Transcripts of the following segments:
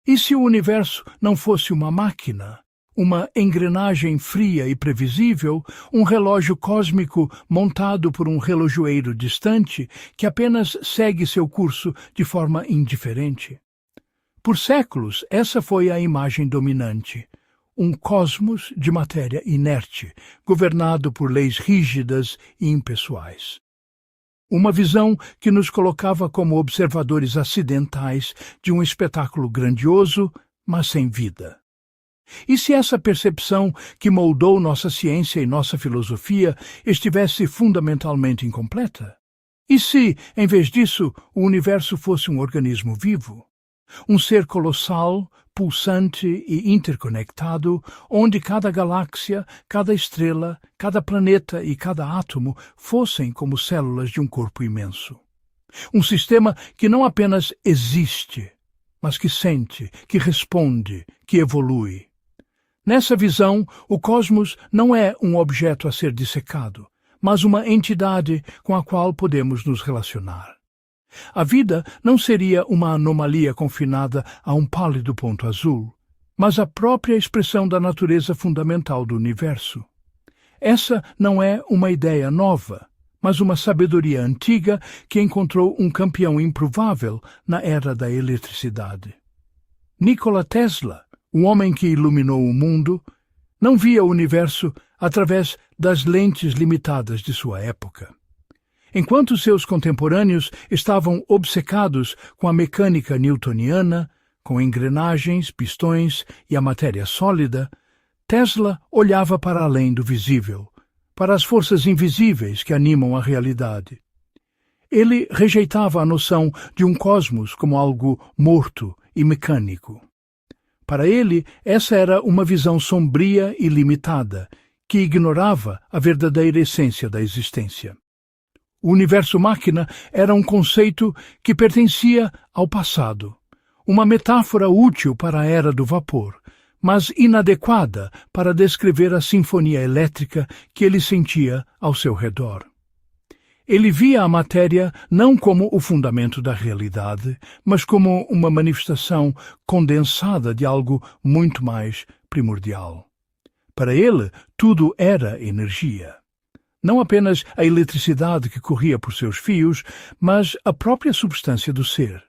E se o universo não fosse uma máquina, uma engrenagem fria e previsível, um relógio cósmico montado por um relojoeiro distante que apenas segue seu curso de forma indiferente? Por séculos, essa foi a imagem dominante. Um cosmos de matéria inerte, governado por leis rígidas e impessoais. Uma visão que nos colocava como observadores acidentais de um espetáculo grandioso, mas sem vida. E se essa percepção que moldou nossa ciência e nossa filosofia estivesse fundamentalmente incompleta? E se, em vez disso, o universo fosse um organismo vivo? Um ser colossal, pulsante e interconectado, onde cada galáxia, cada estrela, cada planeta e cada átomo fossem como células de um corpo imenso. Um sistema que não apenas existe, mas que sente, que responde, que evolui. Nessa visão, o cosmos não é um objeto a ser dissecado, mas uma entidade com a qual podemos nos relacionar. A vida não seria uma anomalia confinada a um pálido ponto azul, mas a própria expressão da natureza fundamental do universo. Essa não é uma ideia nova, mas uma sabedoria antiga que encontrou um campeão improvável na era da eletricidade. Nikola Tesla, o homem que iluminou o mundo, não via o universo através das lentes limitadas de sua época. Enquanto seus contemporâneos estavam obcecados com a mecânica newtoniana, com engrenagens, pistões e a matéria sólida, Tesla olhava para além do visível, para as forças invisíveis que animam a realidade. Ele rejeitava a noção de um cosmos como algo morto e mecânico. Para ele, essa era uma visão sombria e limitada, que ignorava a verdadeira essência da existência. O universo-máquina era um conceito que pertencia ao passado, uma metáfora útil para a era do vapor, mas inadequada para descrever a sinfonia elétrica que ele sentia ao seu redor. Ele via a matéria não como o fundamento da realidade, mas como uma manifestação condensada de algo muito mais primordial. Para ele, tudo era energia. Não apenas a eletricidade que corria por seus fios, mas a própria substância do ser.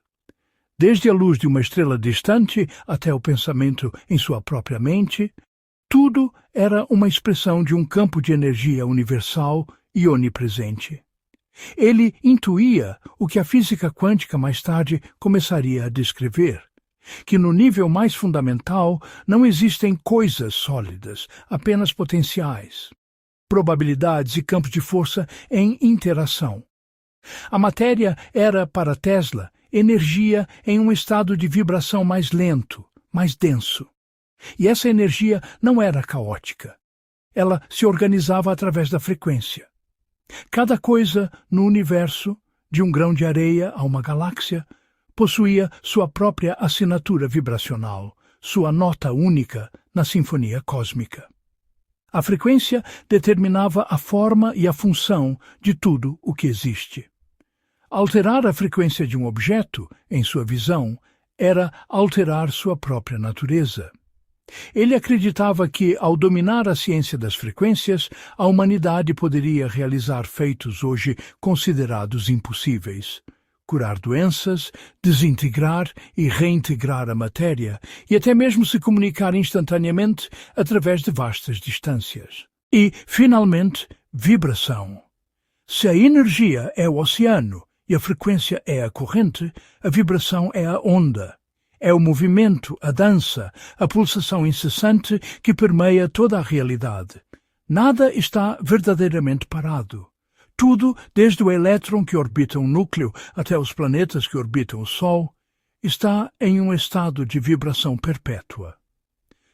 Desde a luz de uma estrela distante até o pensamento em sua própria mente, tudo era uma expressão de um campo de energia universal e onipresente. Ele intuía o que a física quântica mais tarde começaria a descrever, que no nível mais fundamental não existem coisas sólidas, apenas potenciais, probabilidades e campos de força em interação. A matéria era, para Tesla, energia em um estado de vibração mais lento, mais denso. E essa energia não era caótica. Ela se organizava através da frequência. Cada coisa no universo, de um grão de areia a uma galáxia, possuía sua própria assinatura vibracional, sua nota única na sinfonia cósmica. A frequência determinava a forma e a função de tudo o que existe. Alterar a frequência de um objeto, em sua visão, era alterar sua própria natureza. Ele acreditava que, ao dominar a ciência das frequências, a humanidade poderia realizar feitos hoje considerados impossíveis. Curar doenças, desintegrar e reintegrar a matéria e até mesmo se comunicar instantaneamente através de vastas distâncias. E, finalmente, vibração. Se a energia é o oceano e a frequência é a corrente, a vibração é a onda. É o movimento, a dança, a pulsação incessante que permeia toda a realidade. Nada está verdadeiramente parado. Tudo, desde o elétron que orbita um núcleo até os planetas que orbitam o Sol, está em um estado de vibração perpétua.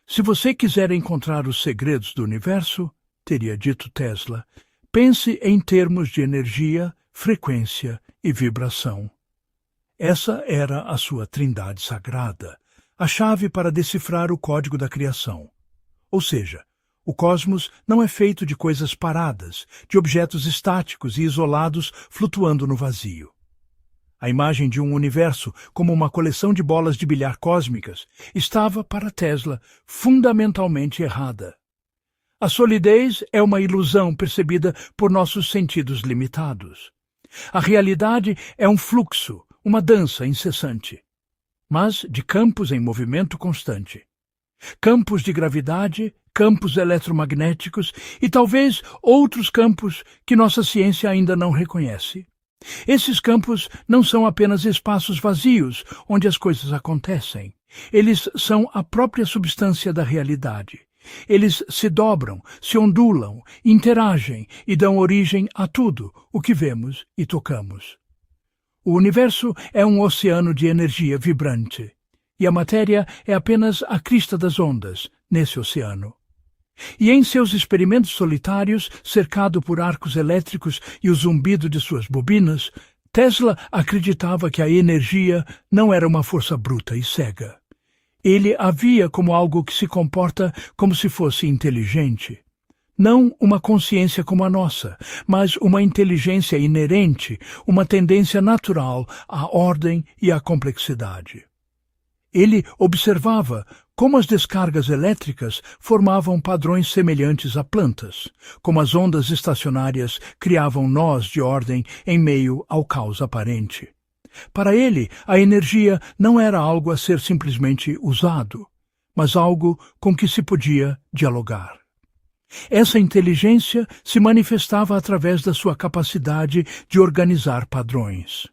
Se você quiser encontrar os segredos do universo, teria dito Tesla, pense em termos de energia, frequência e vibração. Essa era a sua trindade sagrada, a chave para decifrar o código da criação. Ou seja, o cosmos não é feito de coisas paradas, de objetos estáticos e isolados flutuando no vazio. A imagem de um universo como uma coleção de bolas de bilhar cósmicas estava, para Tesla, fundamentalmente errada. A solidez é uma ilusão percebida por nossos sentidos limitados. A realidade é um fluxo, uma dança incessante, mas de campos em movimento constante. Campos de gravidade, campos eletromagnéticos e talvez outros campos que nossa ciência ainda não reconhece. Esses campos não são apenas espaços vazios onde as coisas acontecem. Eles são a própria substância da realidade. Eles se dobram, se ondulam, interagem e dão origem a tudo o que vemos e tocamos. O universo é um oceano de energia vibrante, e a matéria é apenas a crista das ondas nesse oceano. E em seus experimentos solitários, cercado por arcos elétricos e o zumbido de suas bobinas, Tesla acreditava que a energia não era uma força bruta e cega. Ele a via como algo que se comporta como se fosse inteligente. Não uma consciência como a nossa, mas uma inteligência inerente, uma tendência natural à ordem e à complexidade. Ele observava como as descargas elétricas formavam padrões semelhantes a plantas, como as ondas estacionárias criavam nós de ordem em meio ao caos aparente. Para ele, a energia não era algo a ser simplesmente usado, mas algo com que se podia dialogar. Essa inteligência se manifestava através da sua capacidade de organizar padrões.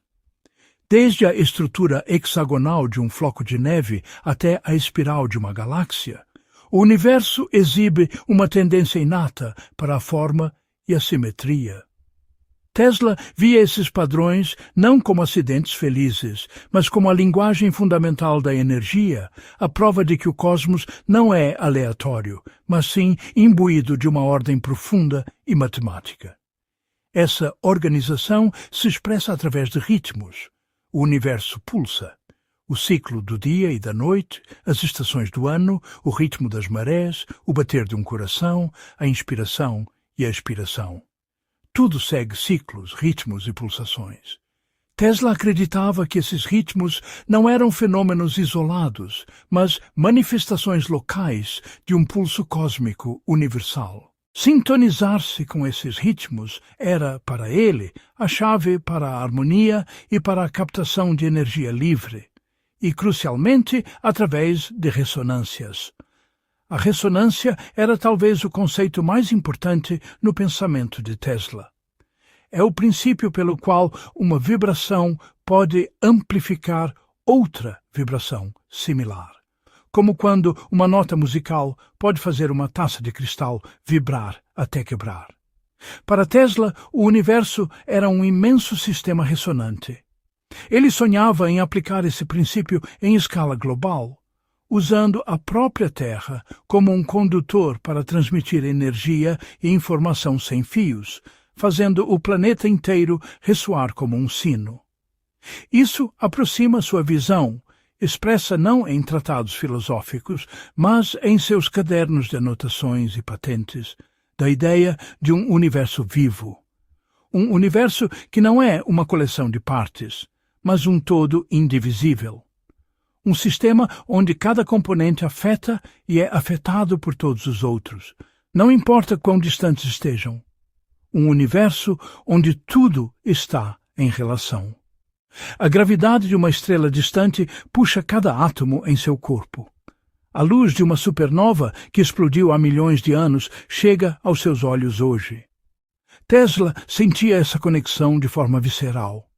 Desde a estrutura hexagonal de um floco de neve até a espiral de uma galáxia, o universo exibe uma tendência inata para a forma e a simetria. Tesla via esses padrões não como acidentes felizes, mas como a linguagem fundamental da energia, a prova de que o cosmos não é aleatório, mas sim imbuído de uma ordem profunda e matemática. Essa organização se expressa através de ritmos. O universo pulsa. O ciclo do dia e da noite, as estações do ano, o ritmo das marés, o bater de um coração, a inspiração e a expiração. Tudo segue ciclos, ritmos e pulsações. Tesla acreditava que esses ritmos não eram fenômenos isolados, mas manifestações locais de um pulso cósmico universal. Sintonizar-se com esses ritmos era, para ele, a chave para a harmonia e para a captação de energia livre, e, crucialmente, através de ressonâncias. A ressonância era talvez o conceito mais importante no pensamento de Tesla. É o princípio pelo qual uma vibração pode amplificar outra vibração similar. Como quando uma nota musical pode fazer uma taça de cristal vibrar até quebrar. Para Tesla, o universo era um imenso sistema ressonante. Ele sonhava em aplicar esse princípio em escala global, usando a própria Terra como um condutor para transmitir energia e informação sem fios, fazendo o planeta inteiro ressoar como um sino. Isso aproxima sua visão, expressa não em tratados filosóficos, mas em seus cadernos de anotações e patentes, da ideia de um universo vivo. Um universo que não é uma coleção de partes, mas um todo indivisível. Um sistema onde cada componente afeta e é afetado por todos os outros, não importa quão distantes estejam. Um universo onde tudo está em relação. A gravidade de uma estrela distante puxa cada átomo em seu corpo. A luz de uma supernova que explodiu há milhões de anos chega aos seus olhos hoje. Tesla sentia essa conexão de forma visceral.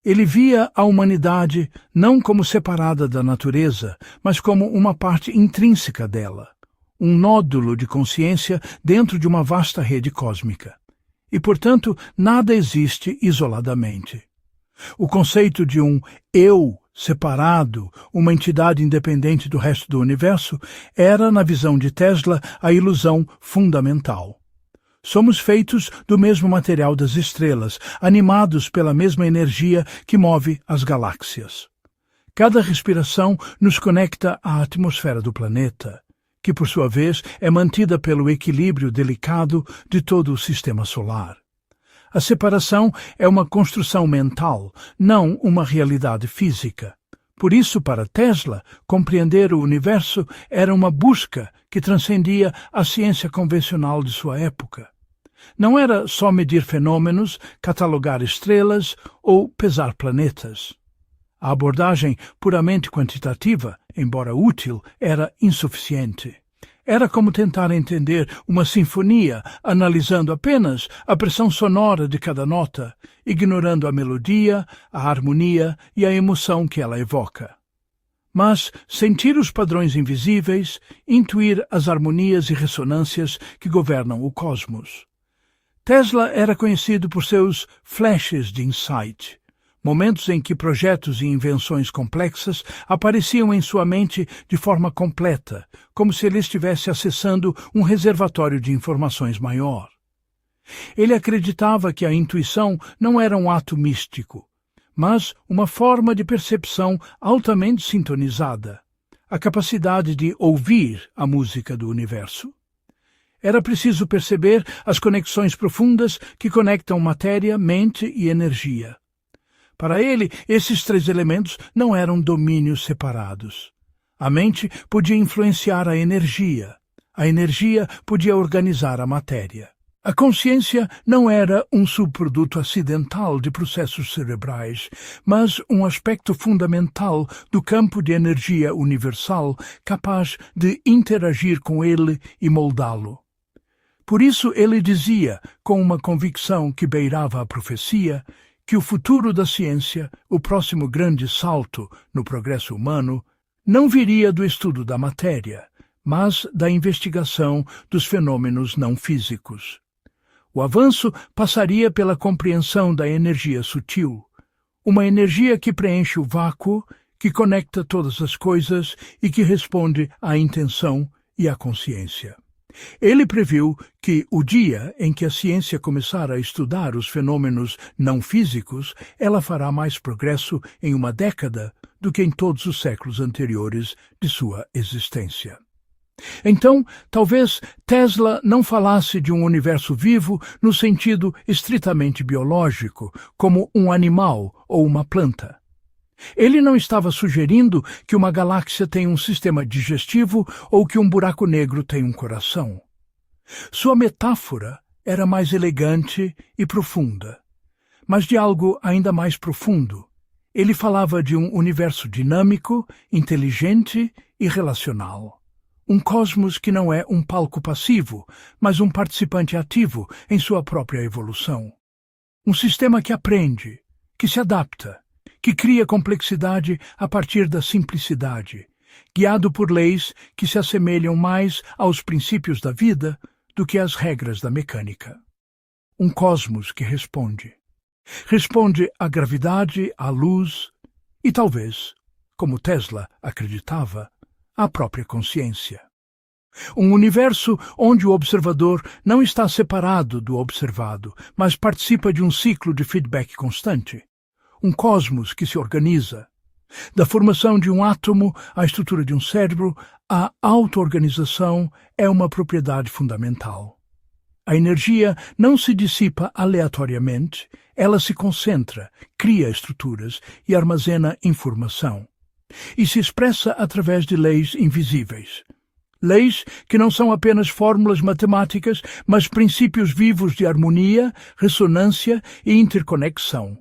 Ele via a humanidade não como separada da natureza, mas como uma parte intrínseca dela, um nódulo de consciência dentro de uma vasta rede cósmica. E, portanto, nada existe isoladamente. O conceito de um eu separado, uma entidade independente do resto do universo, era, na visão de Tesla, a ilusão fundamental. Somos feitos do mesmo material das estrelas, animados pela mesma energia que move as galáxias. Cada respiração nos conecta à atmosfera do planeta, que, por sua vez, é mantida pelo equilíbrio delicado de todo o sistema solar. A separação é uma construção mental, não uma realidade física. Por isso, para Tesla, compreender o universo era uma busca que transcendia a ciência convencional de sua época. Não era só medir fenômenos, catalogar estrelas ou pesar planetas. A abordagem puramente quantitativa, embora útil, era insuficiente. Era como tentar entender uma sinfonia analisando apenas a pressão sonora de cada nota, ignorando a melodia, a harmonia e a emoção que ela evoca. Mas sentir os padrões invisíveis, intuir as harmonias e ressonâncias que governam o cosmos. Tesla era conhecido por seus flashes de insight, momentos em que projetos e invenções complexas apareciam em sua mente de forma completa, como se ele estivesse acessando um reservatório de informações maior. Ele acreditava que a intuição não era um ato místico, mas uma forma de percepção altamente sintonizada, a capacidade de ouvir a música do universo. Era preciso perceber as conexões profundas que conectam matéria, mente e energia. Para ele, esses três elementos não eram domínios separados. A mente podia influenciar a energia podia organizar a matéria. A consciência não era um subproduto acidental de processos cerebrais, mas um aspecto fundamental do campo de energia universal capaz de interagir com ele e moldá-lo. Por isso ele dizia, com uma convicção que beirava a profecia, que o futuro da ciência, o próximo grande salto no progresso humano, não viria do estudo da matéria, mas da investigação dos fenômenos não físicos. O avanço passaria pela compreensão da energia sutil, uma energia que preenche o vácuo, que conecta todas as coisas e que responde à intenção e à consciência. Ele previu que o dia em que a ciência começar a estudar os fenômenos não físicos, ela fará mais progresso em uma década do que em todos os séculos anteriores de sua existência. Então, talvez Tesla não falasse de um universo vivo no sentido estritamente biológico, como um animal ou uma planta. Ele não estava sugerindo que uma galáxia tem um sistema digestivo ou que um buraco negro tem um coração. Sua metáfora era mais elegante e profunda, mas de algo ainda mais profundo. Ele falava de um universo dinâmico, inteligente e relacional. Um cosmos que não é um palco passivo, mas um participante ativo em sua própria evolução. Um sistema que aprende, que se adapta, que cria complexidade a partir da simplicidade, guiado por leis que se assemelham mais aos princípios da vida do que às regras da mecânica. Um cosmos que responde. Responde à gravidade, à luz e talvez, como Tesla acreditava, à própria consciência. Um universo onde o observador não está separado do observado, mas participa de um ciclo de feedback constante. Um cosmos que se organiza. Da formação de um átomo à estrutura de um cérebro, a auto-organização é uma propriedade fundamental. A energia não se dissipa aleatoriamente, ela se concentra, cria estruturas e armazena informação. E se expressa através de leis invisíveis. Leis que não são apenas fórmulas matemáticas, mas princípios vivos de harmonia, ressonância e interconexão.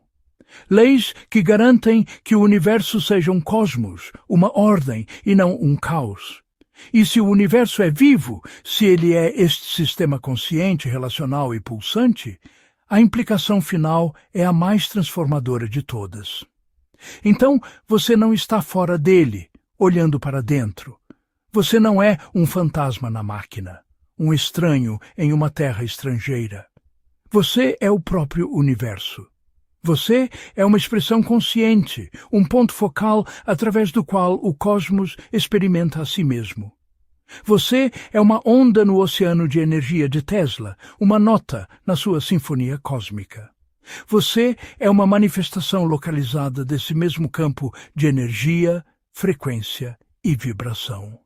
Leis que garantem que o universo seja um cosmos, uma ordem e não um caos. E se o universo é vivo, se ele é este sistema consciente, relacional e pulsante, a implicação final é a mais transformadora de todas. Então, você não está fora dele, olhando para dentro. Você não é um fantasma na máquina, um estranho em uma terra estrangeira. Você é o próprio universo. Você é uma expressão consciente, um ponto focal através do qual o cosmos experimenta a si mesmo. Você é uma onda no oceano de energia de Tesla, uma nota na sua sinfonia cósmica. Você é uma manifestação localizada desse mesmo campo de energia, frequência e vibração.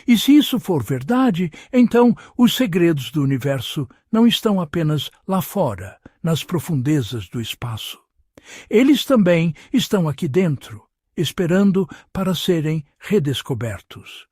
E se isso for verdade, então os segredos do universo não estão apenas lá fora, nas profundezas do espaço. Eles também estão aqui dentro, esperando para serem redescobertos.